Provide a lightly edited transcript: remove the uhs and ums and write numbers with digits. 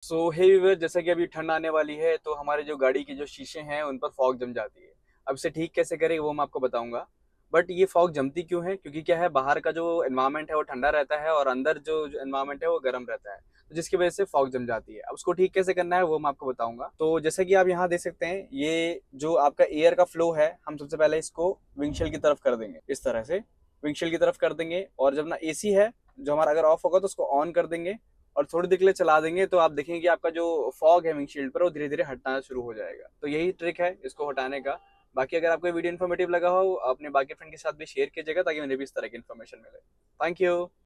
सो हे viewer, जैसा कि अभी ठंड आने वाली है तो हमारे जो गाड़ी के जो शीशे हैं उन पर फॉग जम जाती है। अब इसे ठीक कैसे करें वो मैं आपको बताऊंगा। बट ये फॉग जमती क्यों है? क्योंकि क्या है, बाहर का जो एनवायरनमेंट है वो ठंडा रहता है और अंदर जो एनवायरनमेंट है वो गर्म रहता है, तो जिसकी वजह से फॉग जम जाती है। अब उसको ठीक कैसे करना है वो मैं आपको बताऊंगा। तो जैसे कि आप यहाँ देख सकते हैं, ये जो आपका एयर का फ्लो है, हम सबसे पहले इसको विंडशील्ड की तरफ कर देंगे। इस तरह से विंडशील्ड की तरफ कर देंगे, और जब ना एसी है जो हमारा अगर ऑफ होगा तो उसको ऑन कर देंगे और थोड़ी देर के लिए चला देंगे, तो आप देखेंगे कि आपका जो फॉग है विंडशील्ड पर वो धीरे धीरे हटना शुरू हो जाएगा। तो यही ट्रिक है इसको हटाने का। बाकी अगर आपको वीडियो इन्फॉर्मेटिव लगा हो, अपने बाकी फ्रेंड के साथ भी शेयर कीजिएगा ताकि उन्हें भी इस तरह की इन्फॉर्मेशन मिले। Thank you.